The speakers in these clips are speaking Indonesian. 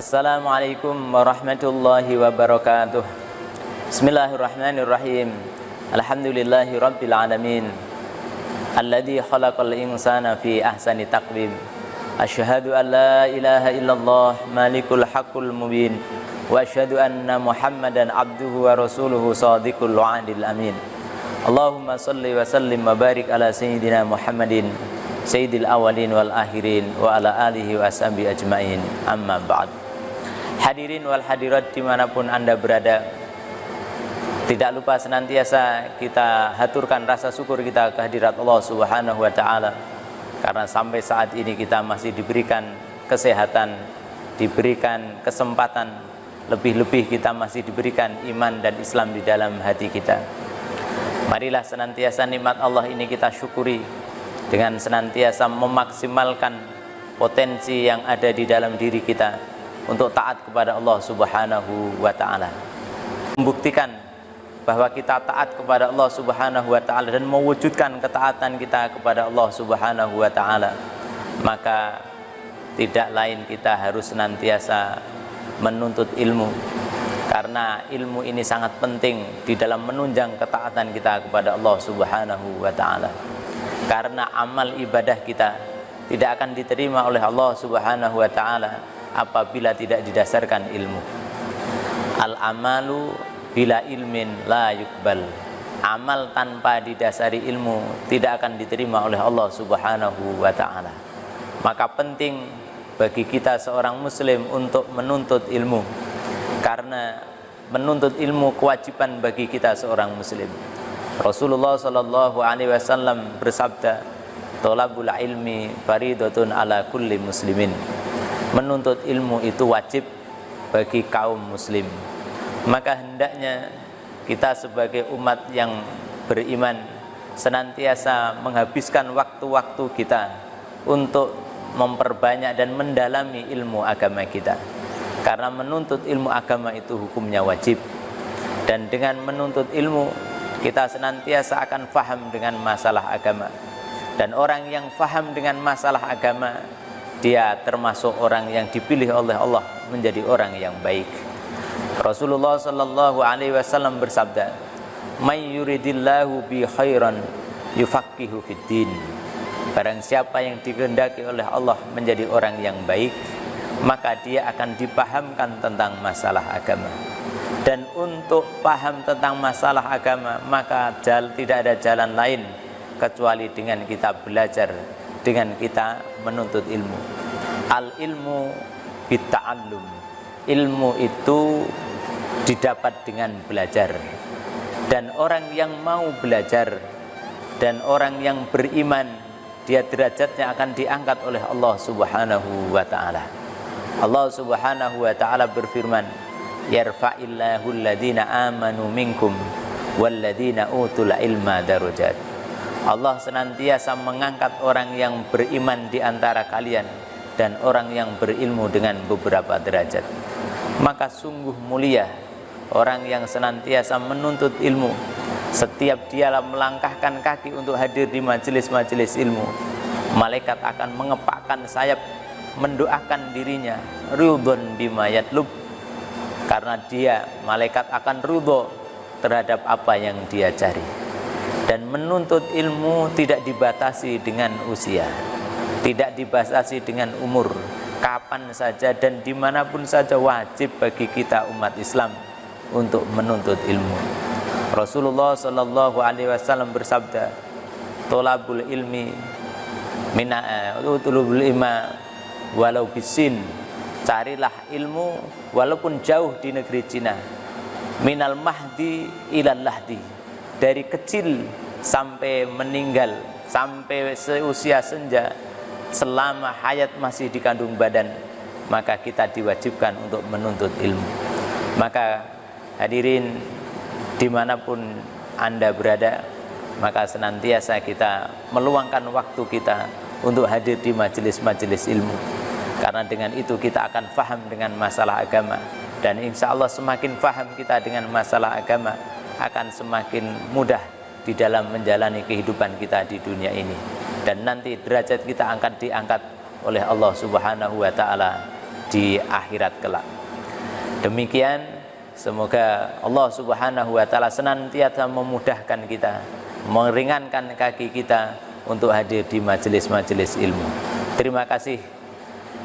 Assalamualaikum warahmatullahi wabarakatuh. Bismillahirrahmanirrahim. Alhamdulillahi rabbil alamin. Alladzi khalaqal insana fi ahsani taqwim. Asyhadu an la ilaha illallah malikul haqqul mubin. Wa asyhadu anna Muhammadan abduhu wa rasuluhu shadiqul wa'dil amin. Allahumma salli wa sallim wa barik ala sayyidina Muhammadin sayyidil awwalin wal akhirin wa ala alihi wa ashabi ajmain. Amma ba'd. Hadirin wal hadirat dimanapun Anda berada, tidak lupa senantiasa kita haturkan rasa syukur kita kehadirat Allah Subhanahu wa Ta'ala, karena sampai saat ini kita masih diberikan kesehatan, diberikan kesempatan, lebih-lebih kita masih diberikan iman dan Islam di dalam hati kita. Marilah senantiasa nikmat Allah ini kita syukuri dengan senantiasa memaksimalkan potensi yang ada di dalam diri kita untuk taat kepada Allah Subhanahu wa Ta'ala, membuktikan bahwa kita taat kepada Allah Subhanahu wa Ta'ala dan mewujudkan ketaatan kita kepada Allah Subhanahu wa Ta'ala. Maka tidak lain kita harus senantiasa menuntut ilmu, karena ilmu ini sangat penting di dalam menunjang ketaatan kita kepada Allah Subhanahu wa Ta'ala. Karena amal ibadah kita tidak akan diterima oleh Allah Subhanahu wa Ta'ala apabila tidak didasarkan ilmu. Al-amalu bila ilmin la yukbal. Amal tanpa didasari ilmu tidak akan diterima oleh Allah Subhanahu wa Ta'ala. Maka penting bagi kita seorang muslim untuk menuntut ilmu, karena menuntut ilmu kewajiban bagi kita seorang muslim. Rasulullah sallallahu alaihi wasallam bersabda, "Thalabul ilmi faridatun ala kulli muslimin." Menuntut ilmu itu wajib bagi kaum muslim. Maka hendaknya kita sebagai umat yang beriman senantiasa menghabiskan waktu-waktu kita untuk memperbanyak dan mendalami ilmu agama kita, karena menuntut ilmu agama itu hukumnya wajib. Dan dengan menuntut ilmu kita senantiasa akan faham dengan masalah agama. Dan orang yang faham dengan masalah agama, dia termasuk orang yang dipilih oleh Allah menjadi orang yang baik. Rasulullah sallallahu alaihi wasallam bersabda, "May yuridillahu bi khairan yufaqihu fid din." Barang siapa yang dikehendaki oleh Allah menjadi orang yang baik, maka dia akan dipahamkan tentang masalah agama. Dan untuk paham tentang masalah agama, maka tidak ada jalan lain kecuali dengan kita belajar, dengan kita menuntut ilmu. Al-ilmu bitta'allum. Ilmu itu didapat dengan belajar. Dan orang yang mau belajar dan orang yang beriman, dia derajatnya akan diangkat oleh Allah Subhanahu wa Ta'ala. Allah Subhanahu wa Ta'ala berfirman, "Yarfa'illahu alladhina amanu minkum walladhina utul ilma darajat." Allah senantiasa mengangkat orang yang beriman di antara kalian dan orang yang berilmu dengan beberapa derajat. Maka sungguh mulia orang yang senantiasa menuntut ilmu. Setiap dia melangkahkan kaki untuk hadir di majelis-majelis ilmu, malaikat akan mengepakkan sayap mendoakan dirinya, ridhon bima yatlub, karena dia, malaikat akan ridho terhadap apa yang dia cari. Dan menuntut ilmu tidak dibatasi dengan usia, tidak dibatasi dengan umur. Kapan saja dan dimanapun saja wajib bagi kita umat Islam untuk menuntut ilmu. Rasulullah sallallahu alaihi wasallam bersabda, "Thalabul ilmi utulubul ilma walau bisin." Carilah ilmu walaupun jauh di negeri Cina. Minal mahdi ilal lahdi. Dari kecil sampai meninggal, sampai seusia senja, selama hayat masih di kandung badan, maka kita diwajibkan untuk menuntut ilmu. Maka hadirin dimanapun Anda berada, maka senantiasa kita meluangkan waktu kita untuk hadir di majelis-majelis ilmu, karena dengan itu kita akan faham dengan masalah agama. Dan insya Allah semakin faham kita dengan masalah agama, akan semakin mudah di dalam menjalani kehidupan kita di dunia ini. Dan nanti derajat kita akan diangkat oleh Allah Subhanahu wa Ta'ala di di akhirat kelak. Demikian, semoga Allah Subhanahu wa taala senantiasa memudahkan kita, meringankan kaki kita untuk hadir di majelis-majelis ilmu. Terima kasih.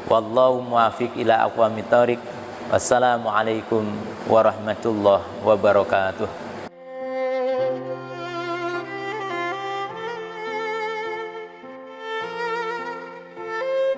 Wallahu muwaffiq ila aqwamit thoriq. Wassalamualaikum warahmatullahi wabarakatuh.